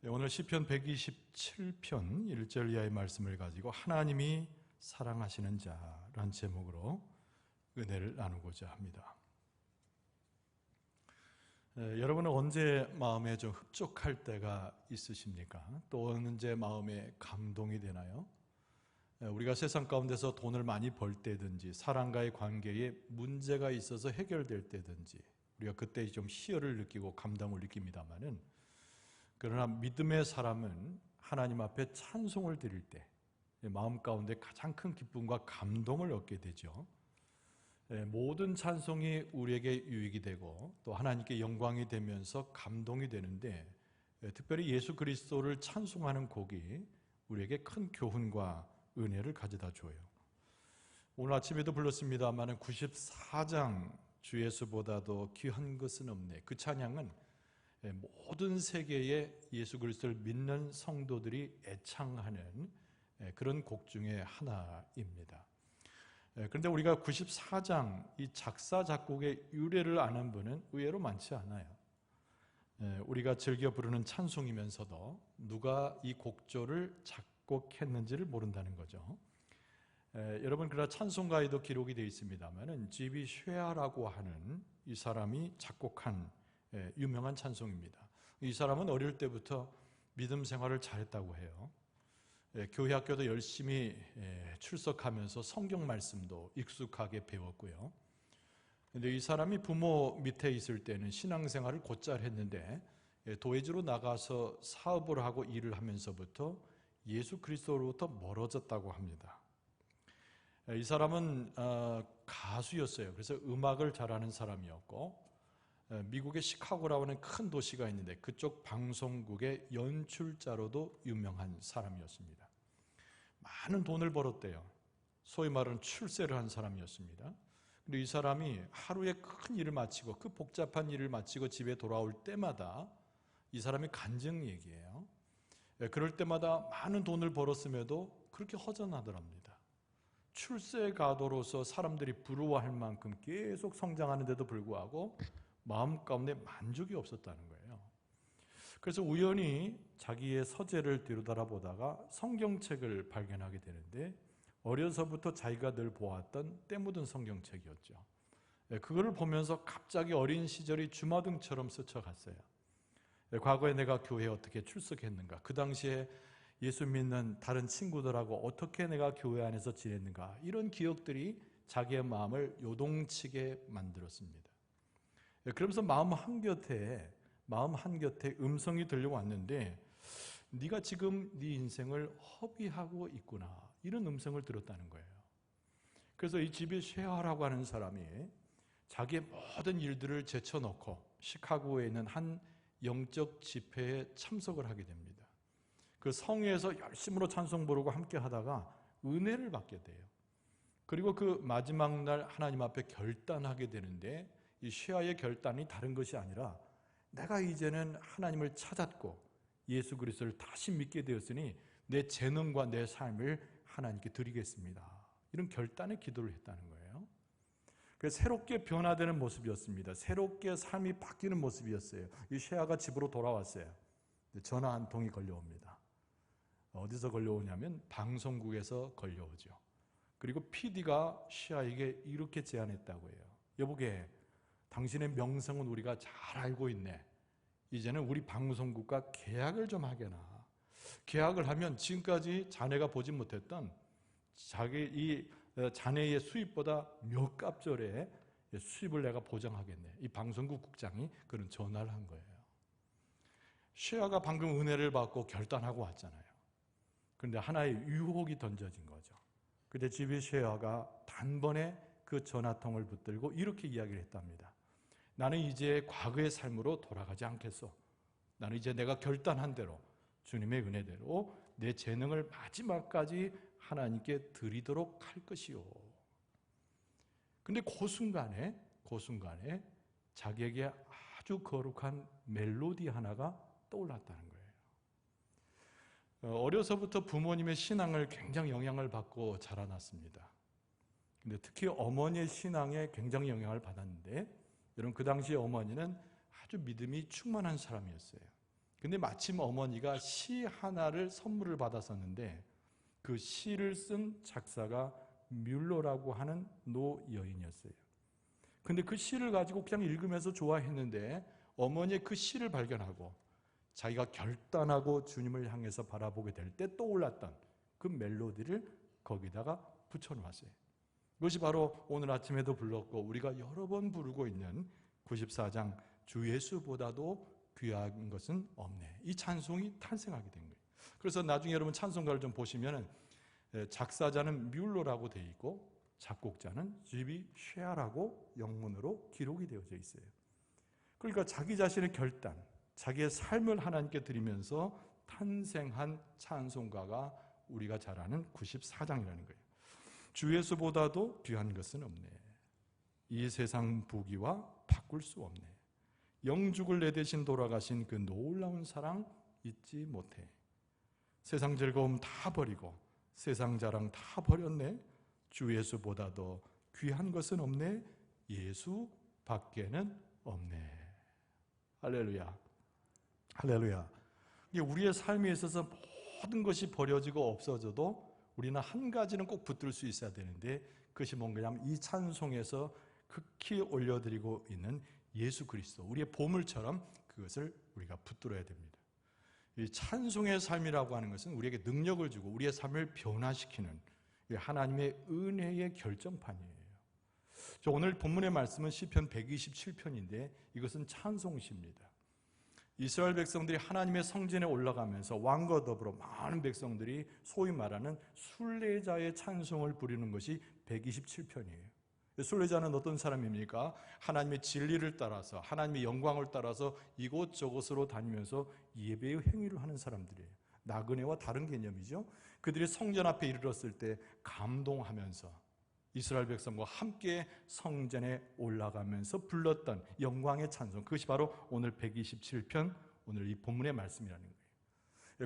오늘 시편 127편 1절 이하의 말씀을 가지고 하나님이 사랑하시는 자라는 제목으로 은혜를 나누고자 합니다. 여러분은 언제 마음에 좀 흡족할 때가 있으십니까? 또 언제 마음에 감동이 되나요? 우리가 세상 가운데서 돈을 많이 벌 때든지 사람과의 관계에 문제가 있어서 해결될 때든지 우리가 그때 좀 희열을 느끼고 감동을 느낍니다만은, 그러나 믿음의 사람은 하나님 앞에 찬송을 드릴 때 마음 가운데 가장 큰 기쁨과 감동을 얻게 되죠. 모든 찬송이 우리에게 유익이 되고 또 하나님께 영광이 되면서 감동이 되는데, 특별히 예수 그리스도를 찬송하는 곡이 우리에게 큰 교훈과 은혜를 가져다 줘요. 오늘 아침에도 불렀습니다만 94장 주 예수보다도 귀한 것은 없네, 그 찬양은 모든 세계의 예수 그리스도를 믿는 성도들이 애창하는 그런 곡 중에 하나입니다. 그런데 우리가 94장 이 작사 작곡의 유래를 아는 분은 의외로 많지 않아요. 우리가 즐겨 부르는 찬송이면서도 누가 이 곡조를 작곡했는지를 모른다는 거죠. 여러분, 그러나 찬송가에도 기록이 되어 있습니다만 G.B. 쉐아라고 하는 이 사람이 작곡한 유명한 찬송입니다. 이 사람은 어릴 때부터 믿음 생활을 잘했다고 해요. 교회 학교도 열심히 출석하면서 성경 말씀도 익숙하게 배웠고요. 그런데 이 사람이 부모 밑에 있을 때는 신앙생활을 곧잘 했는데 도회지로 나가서 사업을 하고 일을 하면서부터 예수 그리스도로부터 멀어졌다고 합니다. 이 사람은 가수였어요. 그래서 음악을 잘하는 사람이었고, 미국의 시카고라고 하는 큰 도시가 있는데 그쪽 방송국의 연출자로도 유명한 사람이었습니다. 많은 돈을 벌었대요. 소위 말하는 출세를 한 사람이었습니다. 그런데 이 사람이 하루에 큰 일을 마치고 그 복잡한 일을 마치고 집에 돌아올 때마다 이 사람이 간증 얘기예요. 그럴 때마다 많은 돈을 벌었음에도 그렇게 허전하더랍니다. 출세 가도로서 사람들이 부러워할 만큼 계속 성장하는데도 불구하고 마음 가운데 만족이 없었다는 거예요. 그래서 우연히 자기의 서재를 뒤로돌아보다가 성경책을 발견하게 되는데, 어려서부터 자기가 늘 보았던 때 묻은 성경책이었죠. 그걸 보면서 갑자기 어린 시절이 주마등처럼 스쳐갔어요. 과거에 내가 교회에 어떻게 출석했는가, 그 당시에 예수 믿는 다른 친구들하고 어떻게 내가 교회 안에서 지냈는가, 이런 기억들이 자기의 마음을 요동치게 만들었습니다. 그러면서 마음 한곁에 음성이 들려왔는데, 네가 지금 네 인생을 허비하고 있구나, 이런 음성을 들었다는 거예요. 그래서 이 G.B. 쉐아라고 하는 사람이 자기의 모든 일들을 제쳐놓고 시카고에 있는 한 영적 집회에 참석을 하게 됩니다. 그 성회에서 열심으로 찬송 부르고 함께 하다가 은혜를 받게 돼요. 그리고 그 마지막 날 하나님 앞에 결단하게 되는데, 이 쉐아의 결단이 다른 것이 아니라 내가 이제는 하나님을 찾았고 예수 그리스도를 다시 믿게 되었으니 내 재능과 내 삶을 하나님께 드리겠습니다, 이런 결단의 기도를 했다는 거예요. 그래서 새롭게 변화되는 모습이었습니다. 새롭게 삶이 바뀌는 모습이었어요. 이 쉐아가 집으로 돌아왔어요. 전화 한 통이 걸려옵니다. 어디서 걸려오냐면 방송국에서 걸려오죠. 그리고 PD가 쉐아에게 이렇게 제안했다고 해요. 여보게, 당신의 명성은 우리가 잘 알고 있네. 이제는 우리 방송국과 계약을 좀 하게나. 계약을 하면 지금까지 자네가 보지 못했던 이 자네의 수입보다 몇 값절의 수입을 내가 보장하겠네. 이 방송국 국장이 그런 전화를 한 거예요. 쉐아가 방금 은혜를 받고 결단하고 왔잖아요. 그런데 하나의 유혹이 던져진 거죠. 그때 G.B. 쉐아가 단번에 그 전화통을 붙들고 이렇게 이야기를 했답니다. 나는 이제 과거의 삶으로 돌아가지 않겠어. 나는 이제 내가 결단한 대로 주님의 은혜대로 내 재능을 마지막까지 하나님께 드리도록 할 것이요. 근데 그 순간에 자기에게 아주 거룩한 멜로디 하나가 떠올랐다는 거예요. 어려서부터 부모님의 신앙을 굉장히 영향을 받고 자라났습니다. 근데 특히 어머니의 신앙에 굉장히 영향을 받았는데, 여러분, 그 당시 어머니는 아주 믿음이 충만한 사람이었어요. 근데 마침 어머니가 시 하나를 선물을 받았었는데 그 시를 쓴 작사가 뮬러라고 하는 노 여인이었어요. 근데 그 시를 가지고 그냥 읽으면서 좋아했는데 어머니의 그 시를 발견하고 자기가 결단하고 주님을 향해서 바라보게 될 때 떠올랐던 그 멜로디를 거기다가 붙여놓았어요. 그것이 바로 오늘 아침에도 불렀고 우리가 여러 번 부르고 있는 94장 주 예수보다도 귀한 것은 없네. 이 찬송이 탄생하게 된 거예요. 그래서 나중에 여러분 찬송가를 좀 보시면 작사자는 뮬러라고 되어 있고 작곡자는 G.B. 쉐아라고 영문으로 기록이 되어져 있어요. 그러니까 자기 자신의 결단, 자기의 삶을 하나님께 드리면서 탄생한 찬송가가 우리가 잘 아는 94장이라는 거예요. 주 예수보다도 귀한 것은 없네. 이 세상 부귀와 바꿀 수 없네. 영죽을 내 대신 돌아가신 그 놀라운 사랑 잊지 못해. 세상 즐거움 다 버리고 세상 자랑 다 버렸네. 주 예수보다도 귀한 것은 없네. 예수 밖에는 없네. 할렐루야. 할렐루야. 우리의 삶에 있어서 모든 것이 버려지고 없어져도 우리는 한 가지는 꼭 붙들 수 있어야 되는데 그것이 뭔가냐면 이 찬송에서 극히 올려드리고 있는 예수 그리스도, 우리의 보물처럼 그것을 우리가 붙들어야 됩니다. 이 찬송의 삶이라고 하는 것은 우리에게 능력을 주고 우리의 삶을 변화시키는 하나님의 은혜의 결정판이에요. 오늘 본문의 말씀은 시편 127편인데 이것은 찬송시입니다. 이스라엘 백성들이 하나님의 성전에 올라가면서 왕과 더불어 많은 백성들이 소위 말하는 순례자의 찬송을 부르는 것이 127편이에요. 순례자는 어떤 사람입니까? 하나님의 진리를 따라서 하나님의 영광을 따라서 이곳저곳으로 다니면서 예배의 행위를 하는 사람들이에요. 나그네와 다른 개념이죠. 그들이 성전 앞에 이르렀을 때 감동하면서 이스라엘 백성과 함께 성전에 올라가면서 불렀던 영광의 찬송, 그것이 바로 오늘 127편, 오늘 이 본문의 말씀이라는 거예요.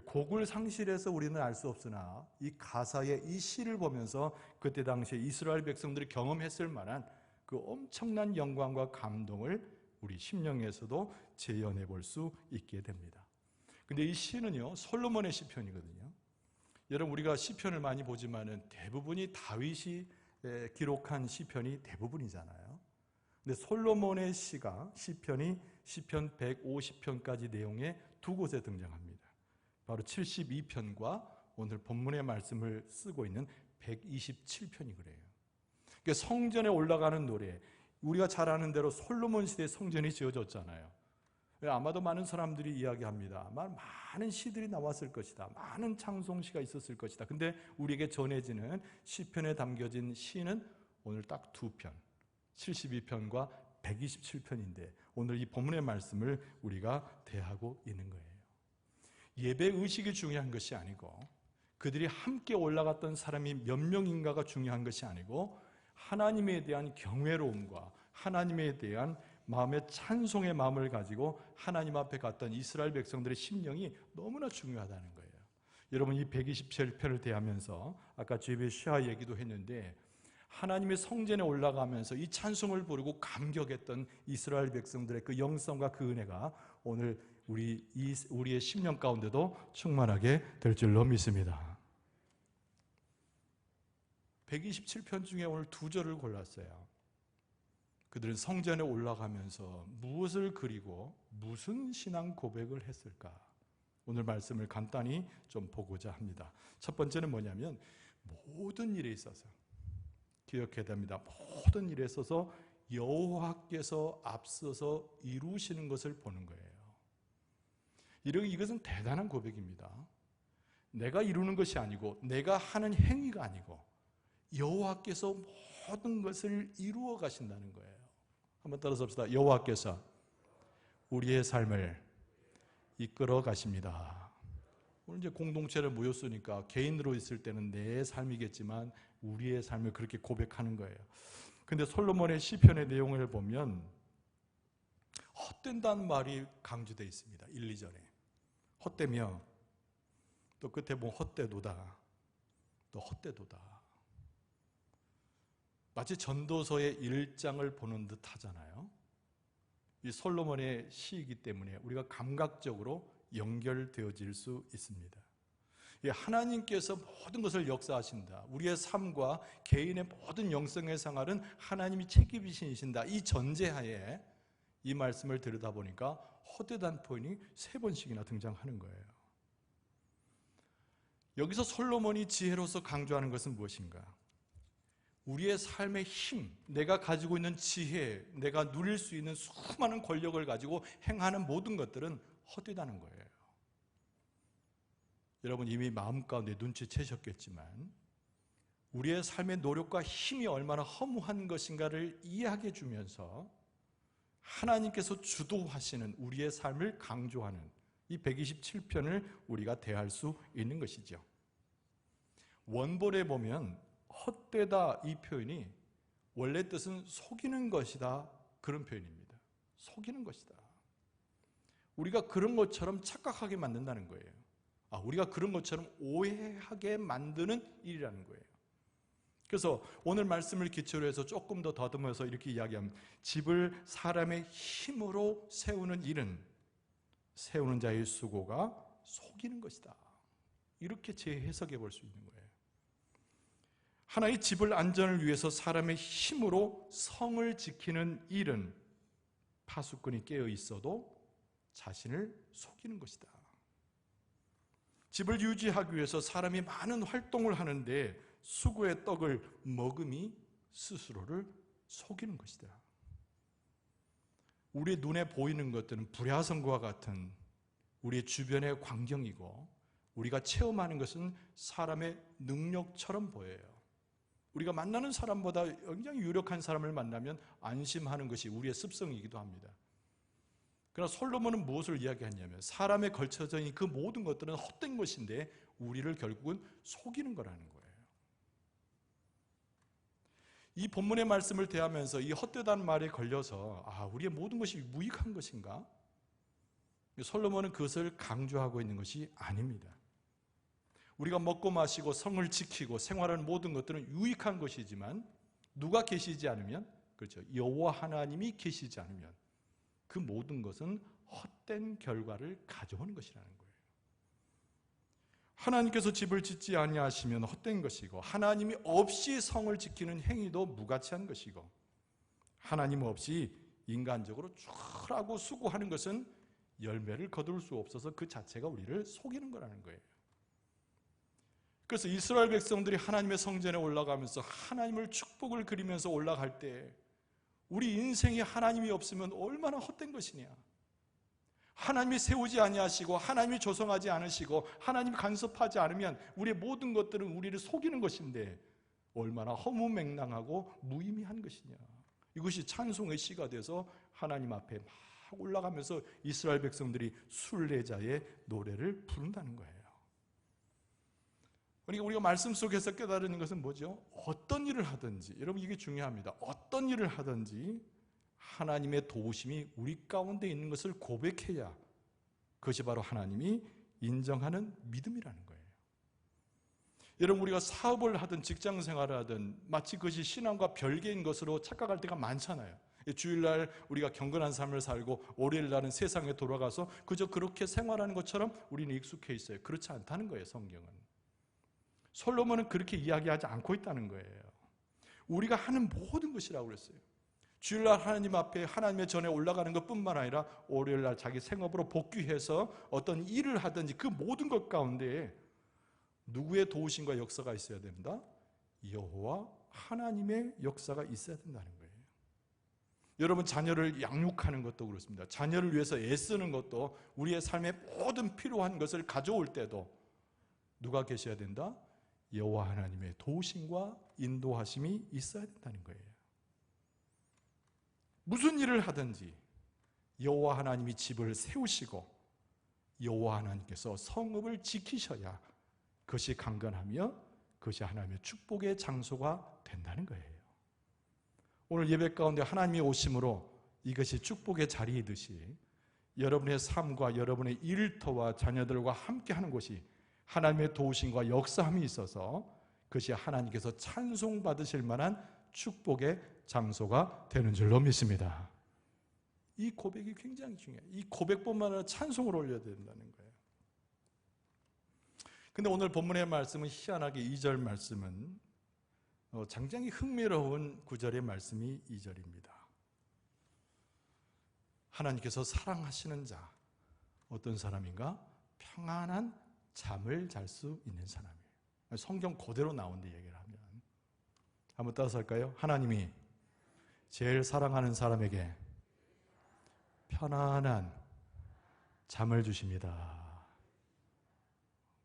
곡을 상실해서 우리는 알 수 없으나 이 가사의 이 시를 보면서 그때 당시에 이스라엘 백성들이 경험했을 만한 그 엄청난 영광과 감동을 우리 심령에서도 재현해 볼 수 있게 됩니다. 근데 이 시는요, 솔로몬의 시편이거든요. 여러분, 우리가 시편을 많이 보지만은 대부분이 다윗이 기록한 시편이 대부분이잖아요. 근데 솔로몬의 시가 시편이 시편 150편까지 내용의 두 곳에 등장합니다. 바로 72편과 오늘 본문의 말씀을 쓰고 있는 127편이 그래요. 그러니까 성전에 올라가는 노래, 우리가 잘 아는 대로 솔로몬 시대에 성전이 지어졌잖아요. 아마도 많은 사람들이 이야기합니다. 많은 시들이 나왔을 것이다. 많은 찬송시가 있었을 것이다. 근데 우리에게 전해지는 시편에 담겨진 시는 오늘 딱 두 편, 72편과 127편인데 오늘 이 본문의 말씀을 우리가 대하고 있는 거예요. 예배 의식이 중요한 것이 아니고 그들이 함께 올라갔던 사람이 몇 명인가가 중요한 것이 아니고 하나님에 대한 경외로움과 하나님에 대한 마음의 찬송의 마음을 가지고 하나님 앞에 갔던 이스라엘 백성들의 심령이 너무나 중요하다는 거예요. 여러분, 이 127편을 대하면서 아까 G.B. 쉐아 얘기도 했는데 하나님의 성전에 올라가면서 이 찬송을 부르고 감격했던 이스라엘 백성들의 그 영성과 그 은혜가 오늘 우리의 심령 가운데도 충만하게 될 줄로 믿습니다. 127편 중에 오늘 두 절을 골랐어요. 그들은 성전에 올라가면서 무엇을 그리고 무슨 신앙 고백을 했을까? 오늘 말씀을 간단히 좀 보고자 합니다. 첫 번째는 뭐냐면 모든 일에 있어서 기억해야 됩니다. 모든 일에 있어서 여호와께서 앞서서 이루시는 것을 보는 거예요. 이것은 대단한 고백입니다. 내가 이루는 것이 아니고 내가 하는 행위가 아니고 여호와께서 모든 것을 이루어 가신다는 거예요. 한번 따라서 합시다. 여호와께서 우리의 삶을 이끌어 가십니다. 오늘 이제 공동체를 모였으니까 개인으로 있을 때는 내 삶이겠지만 우리의 삶을 그렇게 고백하는 거예요. 근데 솔로몬의 시편의 내용을 보면 헛된다는 말이 강조되어 있습니다. 1, 2절에 헛되며 또 끝에 보면 헛되도다, 또 헛되도다. 마치 전도서의 1장을 보는 듯 하잖아요. 이 솔로몬의 시이기 때문에 우리가 감각적으로 연결되어질 수 있습니다. 하나님께서 모든 것을 역사하신다. 우리의 삶과 개인의 모든 영성의 생활은 하나님이 책임지신다. 이 전제하에 이 말씀을 들여다보니까 헛되다는 표현이 3번씩이나 등장하는 거예요. 여기서 솔로몬이 지혜로서 강조하는 것은 무엇인가? 우리의 삶의 힘, 내가 가지고 있는 지혜, 내가 누릴 수 있는 수많은 권력을 가지고 행하는 모든 것들은 헛되다는 거예요. 여러분 이미 마음 가운데 눈치채셨겠지만 우리의 삶의 노력과 힘이 얼마나 허무한 것인가를 이해하게 해주면서 하나님께서 주도하시는 우리의 삶을 강조하는 이 127편을 우리가 대할 수 있는 것이죠. 원본에 보면 헛되다 이 표현이 원래 뜻은 속이는 것이다, 그런 표현입니다. 속이는 것이다. 우리가 그런 것처럼 착각하게 만든다는 거예요. 우리가 그런 것처럼 오해하게 만드는 일이라는 거예요. 그래서 오늘 말씀을 기초로 해서 조금 더 더듬어서 이렇게 이야기하면, 집을 사람의 힘으로 세우는 일은 세우는 자의 수고가 속이는 것이다. 이렇게 재해석해 볼 수 있는 거예요. 하나의 집을 안전을 위해서 사람의 힘으로 성을 지키는 일은 파수꾼이 깨어 있어도 자신을 속이는 것이다. 집을 유지하기 위해서 사람이 많은 활동을 하는데 수고의 떡을 먹음이 스스로를 속이는 것이다. 우리 눈에 보이는 것들은 불야성과 같은 우리 주변의 광경이고, 우리가 체험하는 것은 사람의 능력처럼 보여요. 우리가 만나는 사람보다 굉장히 유력한 사람을 만나면 안심하는 것이 우리의 습성이기도 합니다. 그러나 솔로몬은 무엇을 이야기하냐면, 사람에 걸쳐져 있는 그 모든 것들은 헛된 것인데 우리를 결국은 속이는 거라는 거예요. 이 본문의 말씀을 대하면서 이 헛되다는 말에 걸려서 우리의 모든 것이 무익한 것인가? 솔로몬은 그것을 강조하고 있는 것이 아닙니다. 우리가 먹고 마시고 성을 지키고 생활하는 모든 것들은 유익한 것이지만 누가 계시지 않으면, 그렇죠, 여호와 하나님이 계시지 않으면 그 모든 것은 헛된 결과를 가져오는 것이라는 거예요. 하나님께서 집을 짓지 아니하시면 헛된 것이고, 하나님이 없이 성을 지키는 행위도 무가치한 것이고, 하나님 없이 인간적으로 쫄하고 수고하는 것은 열매를 거둘 수 없어서 그 자체가 우리를 속이는 거라는 거예요. 그래서 이스라엘 백성들이 하나님의 성전에 올라가면서 하나님을 축복을 그리면서 올라갈 때 우리 인생에 하나님이 없으면 얼마나 헛된 것이냐. 하나님이 세우지 아니하시고 하나님이 조성하지 않으시고 하나님이 간섭하지 않으면 우리의 모든 것들은 우리를 속이는 것인데 얼마나 허무맹랑하고 무의미한 것이냐. 이것이 찬송의 시가 돼서 하나님 앞에 막 올라가면서 이스라엘 백성들이 순례자의 노래를 부른다는 거예요. 그러니까 우리가 말씀 속에서 깨달은 것은 뭐죠? 어떤 일을 하든지, 여러분 이게 중요합니다. 어떤 일을 하든지 하나님의 도우심이 우리 가운데 있는 것을 고백해야 그것이 바로 하나님이 인정하는 믿음이라는 거예요. 여러분 우리가 사업을 하든 직장 생활을 하든 마치 그것이 신앙과 별개인 것으로 착각할 때가 많잖아요. 주일날 우리가 경건한 삶을 살고 월요일날은 세상에 돌아가서 그저 그렇게 생활하는 것처럼 우리는 익숙해 있어요. 그렇지 않다는 거예요, 성경은. 솔로몬은 그렇게 이야기하지 않고 있다는 거예요. 우리가 하는 모든 것이라고 그랬어요. 주일날 하나님 앞에 하나님의 전에 올라가는 것뿐만 아니라 월요일날 자기 생업으로 복귀해서 어떤 일을 하든지 그 모든 것 가운데 누구의 도우심과 역사가 있어야 된다? 여호와 하나님의 역사가 있어야 된다는 거예요. 여러분 자녀를 양육하는 것도 그렇습니다. 자녀를 위해서 애쓰는 것도, 우리의 삶에 모든 필요한 것을 가져올 때도 누가 계셔야 된다? 여호와 하나님의 도우심과 인도하심이 있어야 된다는 거예요. 무슨 일을 하든지 여호와 하나님이 집을 세우시고 여호와 하나님께서 성읍을 지키셔야 그것이 강건하며 그것이 하나님의 축복의 장소가 된다는 거예요. 오늘 예배 가운데 하나님이 오심으로 이것이 축복의 자리이듯이 여러분의 삶과 여러분의 일터와 자녀들과 함께하는 곳이 하나님의 도우심과 역사함이 있어서 그것이 하나님께서 찬송받으실 만한 축복의 장소가 되는 줄로 믿습니다. 이 고백이 굉장히 중요해요. 이 고백뿐만 아니라 찬송을 올려야 된다는 거예요. 근데 오늘 본문의 말씀은 희한하게 2절 말씀은 굉장히 흥미로운 구절의 말씀이 2절입니다. 하나님께서 사랑하시는 자, 어떤 사람인가? 평안한 잠을 잘 수 있는 사람이에요. 성경 그대로 나온 데 얘기를 하면 한번 따라서 할까요? 하나님이 제일 사랑하는 사람에게 편안한 잠을 주십니다.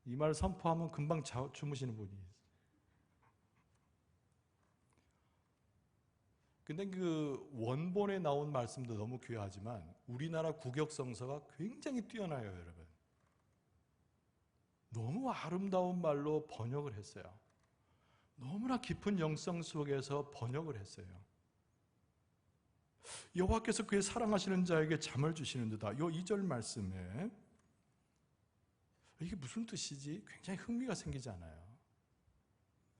이 말 선포하면 금방 주무시는 분이 있어요. 근데 그 원본에 나온 말씀도 너무 귀하지만 우리나라 국역성서가 굉장히 뛰어나요, 여러분. 너무 아름다운 말로 번역을 했어요. 너무나 깊은 영성 속에서 번역을 했어요. 여호와께서 그의 사랑하시는 자에게 잠을 주시는 듯다. 이 2절 말씀에 이게 무슨 뜻이지? 굉장히 흥미가 생기잖아요.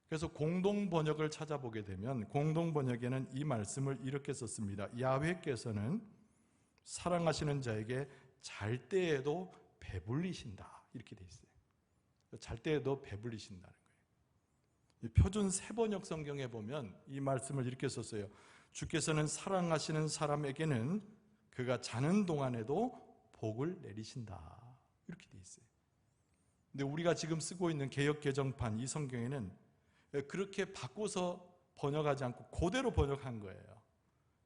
그래서 공동 번역을 찾아보게 되면 공동 번역에는 이 말씀을 이렇게 썼습니다. 야훼께서는 사랑하시는 자에게 잘 때에도 배불리신다. 이렇게 돼 있어요. 잘 때에도 배불리신다는 거예요. 표준 세번역 성경에 보면 이 말씀을 이렇게 썼어요. 주께서는 사랑하시는 사람에게는 그가 자는 동안에도 복을 내리신다. 이렇게 돼 있어요. 근데 우리가 지금 쓰고 있는 개역 개정판 이 성경에는 그렇게 바꿔서 번역하지 않고 그대로 번역한 거예요.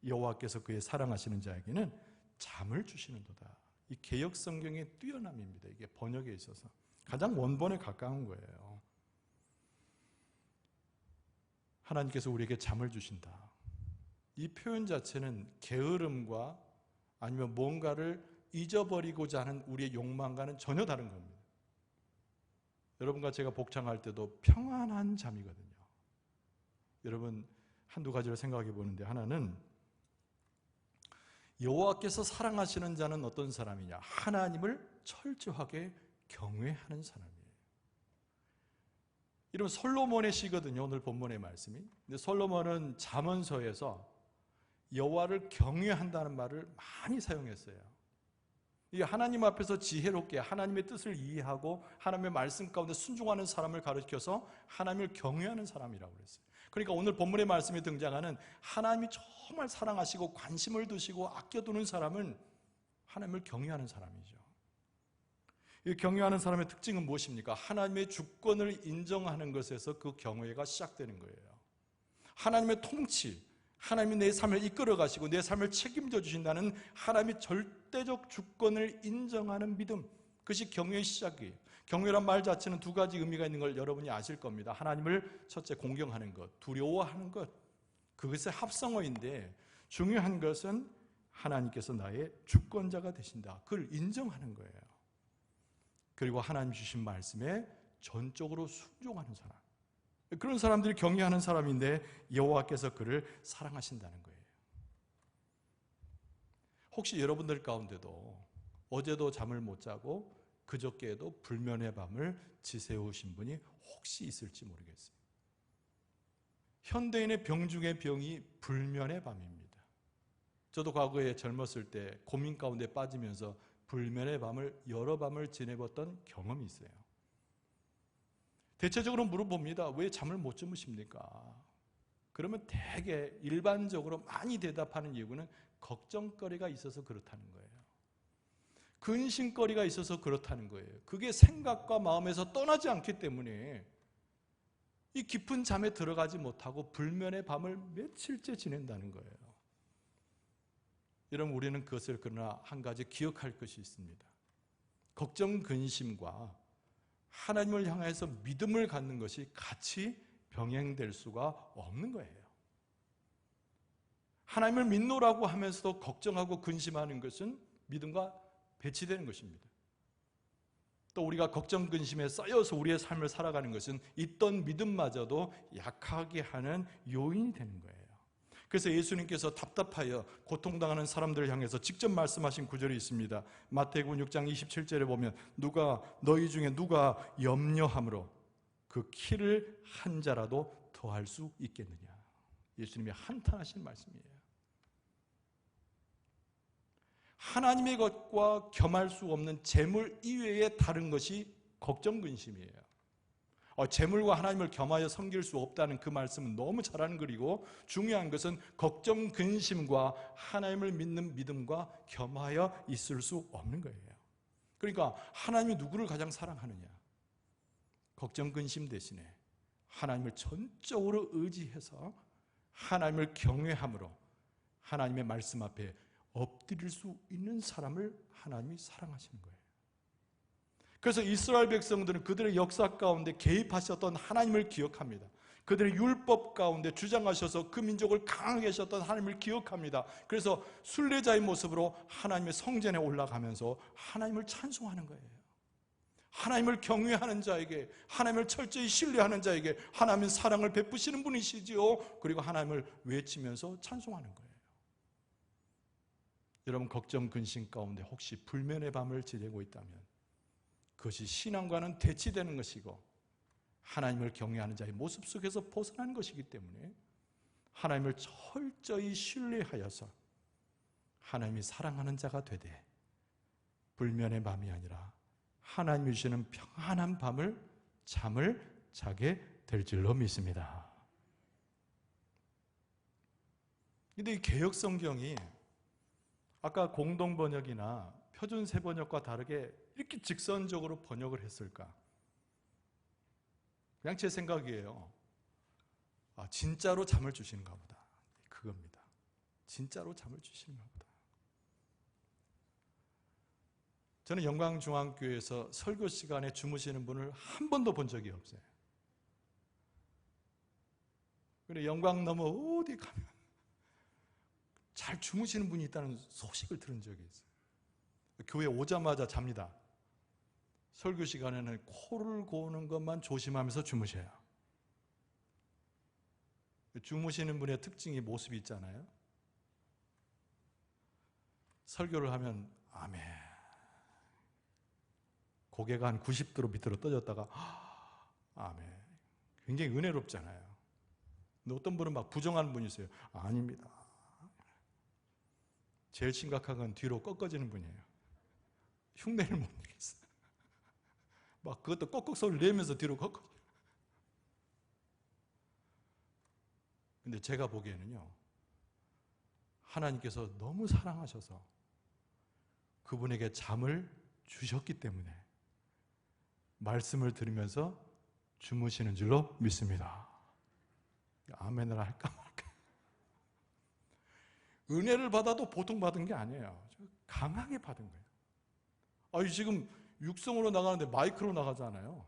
여호와께서 그의 사랑하시는 자에게는 잠을 주시는도다. 이 개역 성경의 뛰어남입니다. 이게 번역에 있어서 가장 원본에 가까운 거예요. 하나님께서 우리에게 잠을 주신다. 이 표현 자체는 게으름과 아니면 뭔가를 잊어버리고자 하는 우리의 욕망과는 전혀 다른 겁니다. 여러분과 제가 복창할 때도 평안한 잠이거든요. 여러분 한두 가지를 생각해 보는데, 하나는 여호와께서 사랑하시는 자는 어떤 사람이냐? 하나님을 철저하게 경외하는 사람이에요. 이런 솔로몬의 시거든요, 오늘 본문의 말씀이. 근데 솔로몬은 잠언서에서 여호와를 경외한다는 말을 많이 사용했어요. 이 하나님 앞에서 지혜롭게 하나님의 뜻을 이해하고 하나님의 말씀 가운데 순종하는 사람을 가르쳐서 하나님을 경외하는 사람이라고 그랬어요. 그러니까 오늘 본문의 말씀에 등장하는 하나님이 정말 사랑하시고 관심을 두시고 아껴두는 사람은 하나님을 경외하는 사람이죠. 이 경외하는 사람의 특징은 무엇입니까? 하나님의 주권을 인정하는 것에서 그 경외가 시작되는 거예요. 하나님의 통치, 하나님이 내 삶을 이끌어 가시고 내 삶을 책임져 주신다는 하나님의 절대적 주권을 인정하는 믿음, 그것이 경외의 시작이에요. 경외란 말 자체는 두 가지 의미가 있는 걸 여러분이 아실 겁니다. 하나님을 첫째 공경하는 것, 두려워하는 것, 그것의 합성어인데 중요한 것은 하나님께서 나의 주권자가 되신다, 그걸 인정하는 거예요. 그리고 하나님 주신 말씀에 전적으로 순종하는 사람, 그런 사람들이 경외하는 사람인데 여호와께서 그를 사랑하신다는 거예요. 혹시 여러분들 가운데도 어제도 잠을 못 자고 그저께에도 불면의 밤을 지새우신 분이 혹시 있을지 모르겠어요. 현대인의 병 중의 병이 불면의 밤입니다. 저도 과거에 젊었을 때 고민 가운데 빠지면서 불면의 밤을 여러 밤을 지내봤던 경험이 있어요. 대체적으로 물어봅니다. 왜 잠을 못 주무십니까? 그러면 대개 일반적으로 많이 대답하는 이유는 걱정거리가 있어서 그렇다는 거예요. 근심거리가 있어서 그렇다는 거예요. 그게 생각과 마음에서 떠나지 않기 때문에 이 깊은 잠에 들어가지 못하고 불면의 밤을 며칠째 지낸다는 거예요. 여러분, 우리는 그것을 그러나 한 가지 기억할 것이 있습니다. 걱정, 근심과 하나님을 향해서 믿음을 갖는 것이 같이 병행될 수가 없는 거예요. 하나님을 믿노라고 하면서도 걱정하고 근심하는 것은 믿음과 배치되는 것입니다. 또 우리가 걱정, 근심에 쌓여서 우리의 삶을 살아가는 것은 있던 믿음마저도 약하게 하는 요인이 되는 거예요. 그래서 예수님께서 답답하여 고통당하는 사람들을 향해서 직접 말씀하신 구절이 있습니다. 마태복음 6장 27절에 보면 너희 중에 누가 염려함으로 그 키를 한 자라도 더할 수 있겠느냐. 예수님이 한탄하신 말씀이에요. 하나님의 것과 겸할 수 없는 재물 이외에 다른 것이 걱정, 근심이에요. 재물과 하나님을 겸하여 섬길 수 없다는 그 말씀은 너무 잘하는 글이고, 중요한 것은 걱정, 근심과 하나님을 믿는 믿음과 겸하여 있을 수 없는 거예요. 그러니까 하나님이 누구를 가장 사랑하느냐? 걱정, 근심 대신에 하나님을 전적으로 의지해서 하나님을 경외함으로 하나님의 말씀 앞에 엎드릴 수 있는 사람을 하나님이 사랑하시는 거예요. 그래서 이스라엘 백성들은 그들의 역사 가운데 개입하셨던 하나님을 기억합니다. 그들의 율법 가운데 주장하셔서 그 민족을 강하게 하셨던 하나님을 기억합니다. 그래서 순례자의 모습으로 하나님의 성전에 올라가면서 하나님을 찬송하는 거예요. 하나님을 경외하는 자에게, 하나님을 철저히 신뢰하는 자에게 하나님은 사랑을 베푸시는 분이시지요. 그리고 하나님을 외치면서 찬송하는 거예요. 여러분, 걱정, 근심 가운데 혹시 불면의 밤을 지내고 있다면 그것이 신앙과는 대치되는 것이고 하나님을 경외하는 자의 모습 속에서 벗어난 것이기 때문에 하나님을 철저히 신뢰하여서 하나님이 사랑하는 자가 되되 불면의 밤이 아니라 하나님이 주시는 평안한 밤을 잠을 자게 될 줄로 믿습니다. 그런데 이 개역성경이 아까 공동번역이나 표준세번역과 다르게 이렇게 직선적으로 번역을 했을까? 그냥 제 생각이에요. 진짜로 잠을 주시는가 보다. 그겁니다. 진짜로 잠을 주시는가 보다. 저는 영광중앙교회에서 설교 시간에 주무시는 분을 한 번도 본 적이 없어요. 그런데 영광 넘어 어디 가면 잘 주무시는 분이 있다는 소식을 들은 적이 있어요. 교회 오자마자 잡니다. 설교 시간에는 코를 고는 것만 조심하면서 주무셔요. 주무시는 분의 특징이 모습이 있잖아요. 설교를 하면 아멘, 고개가 한 90도로 밑으로 떠졌다가 아멘, 굉장히 은혜롭잖아요. 근데 어떤 분은 막 부정하는 분이 있어요. 아닙니다. 제일 심각한 건 뒤로 꺾어지는 분이에요. 흉내를 못 내겠어요. 막 그것도 꺽꺽 소리를 내면서 뒤로 꺾어져요. 근데 제가 보기에는요, 하나님께서 너무 사랑하셔서 그분에게 잠을 주셨기 때문에 말씀을 들으면서 주무시는 줄로 믿습니다. 아멘을 할까 말까. 은혜를 받아도 보통 받은 게 아니에요. 강하게 받은 거예요. 지금 육성으로 나가는데 마이크로 나가잖아요.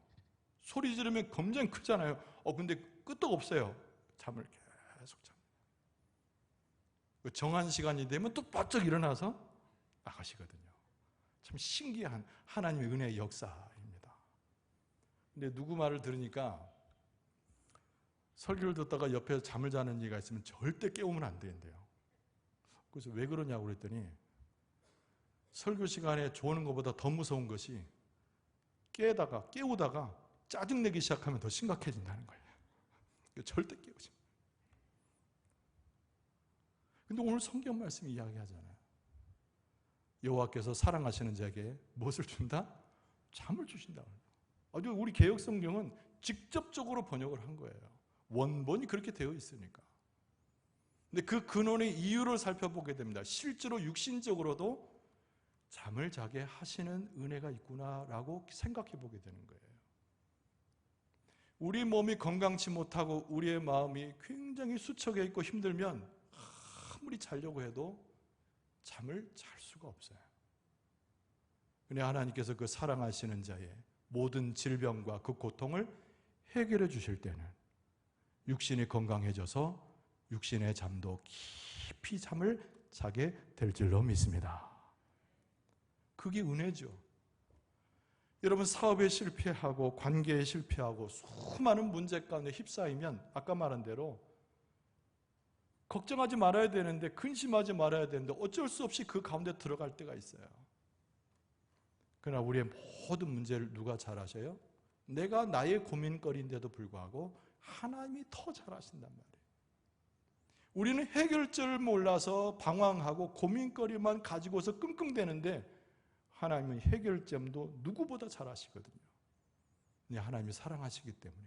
소리 지르면 굉장히 크잖아요. 근데 끄떡 없어요. 잠을 계속 잡니다. 정한 시간이 되면 또 바짝 일어나서 나가시거든요. 참 신기한 하나님의 은혜의 역사입니다. 근데 누구 말을 들으니까 설교를 듣다가 옆에서 잠을 자는 이가 있으면 절대 깨우면 안 되는데요. 그래서 왜 그러냐고 그랬더니 설교 시간에 조는 것보다 더 무서운 것이 깨우다가 짜증내기 시작하면 더 심각해진다는 거예요. 절대 깨우지 마. 근데 오늘 성경 말씀이 이야기하잖아요. 여호와께서 사랑하시는 자에게 무엇을 준다? 잠을 주신다. 우리 개역 성경은 직접적으로 번역을 한 거예요. 원본이 그렇게 되어 있으니까. 근데 그 근원의 이유를 살펴보게 됩니다. 실제로 육신적으로도 잠을 자게 하시는 은혜가 있구나라고 생각해 보게 되는 거예요. 우리 몸이 건강치 못하고 우리의 마음이 굉장히 수척해 있고 힘들면 아무리 자려고 해도 잠을 잘 수가 없어요. 근데 하나님께서 그 사랑하시는 자의 모든 질병과 그 고통을 해결해 주실 때는 육신이 건강해져서 육신의 잠도 깊이 잠을 자게 될 줄로 믿습니다. 그게 은혜죠. 여러분, 사업에 실패하고 관계에 실패하고 수많은 문제 가운데 휩싸이면 아까 말한 대로 걱정하지 말아야 되는데, 근심하지 말아야 되는데 어쩔 수 없이 그 가운데 들어갈 때가 있어요. 그러나 우리의 모든 문제를 누가 잘 아셔요? 내가 나의 고민거리인데도 불구하고 하나님이 더 잘 아신단 말이에요. 우리는 해결점을 몰라서 방황하고 고민거리만 가지고서 끙끙대는데 하나님은 해결점도 누구보다 잘 아시거든요. 하나님이 사랑하시기 때문에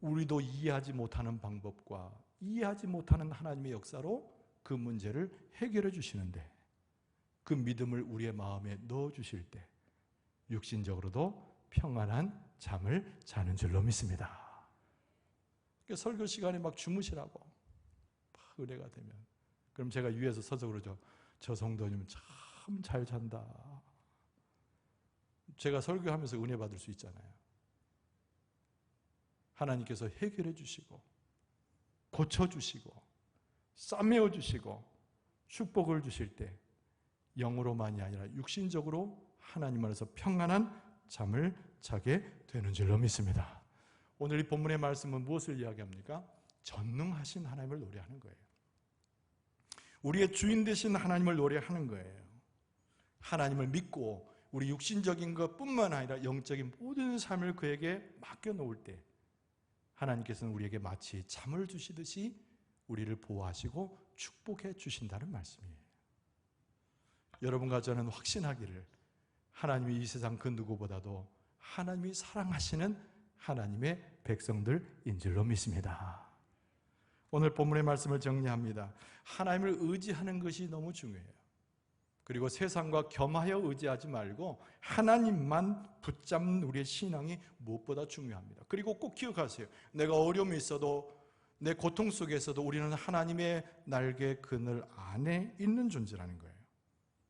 우리도 이해하지 못하는 방법과 이해하지 못하는 하나님의 역사로 그 문제를 해결해 주시는데, 그 믿음을 우리의 마음에 넣어 주실 때 육신적으로도 평안한 잠을 자는 줄로 믿습니다. 설교 시간에 막 주무시라고 막 은혜가 되면, 그럼 제가 위에서 서서 그러죠. 저 성도님 참 잘 잔다. 제가 설교하면서 은혜 받을 수 있잖아요. 하나님께서 해결해 주시고 고쳐주시고 싸매어 주시고 축복을 주실 때 영으로만이 아니라 육신적으로 하나님 안에서 평안한 잠을 자게 되는 줄로 믿습니다. 오늘 이 본문의 말씀은 무엇을 이야기합니까? 전능하신 하나님을 노래하는 거예요. 우리의 주인 되신 하나님을 노래하는 거예요. 하나님을 믿고 우리 육신적인 것뿐만 아니라 영적인 모든 삶을 그에게 맡겨놓을 때 하나님께서는 우리에게 마치 잠을 주시듯이 우리를 보호하시고 축복해 주신다는 말씀이에요. 여러분과 저는 확신하기를 하나님이 이 세상 그 누구보다도 하나님이 사랑하시는 하나님의 백성들인 줄로 믿습니다. 오늘 본문의 말씀을 정리합니다. 하나님을 의지하는 것이 너무 중요해요. 그리고 세상과 겸하여 의지하지 말고 하나님만 붙잡는 우리의 신앙이 무엇보다 중요합니다. 그리고 꼭 기억하세요. 내가 어려움이 있어도 내 고통 속에서도 우리는 하나님의 날개 그늘 안에 있는 존재라는 거예요.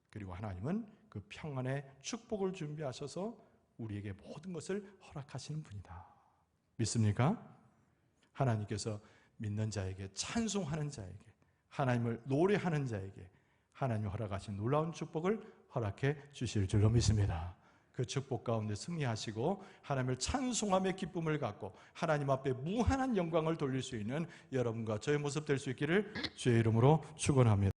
그리고 하나님은 그 평안의 축복을 준비하셔서 우리에게 모든 것을 허락하시는 분이다. 믿습니까? 하나님께서 믿는 자에게, 찬송하는 자에게, 하나님을 노래하는 자에게 하나님이 허락하신 놀라운 축복을 허락해 주실 줄로 믿습니다. 그 축복 가운데 승리하시고 하나님을 찬송함의 기쁨을 갖고 하나님 앞에 무한한 영광을 돌릴 수 있는 여러분과 저의 모습 될 수 있기를 주의 이름으로 축원합니다.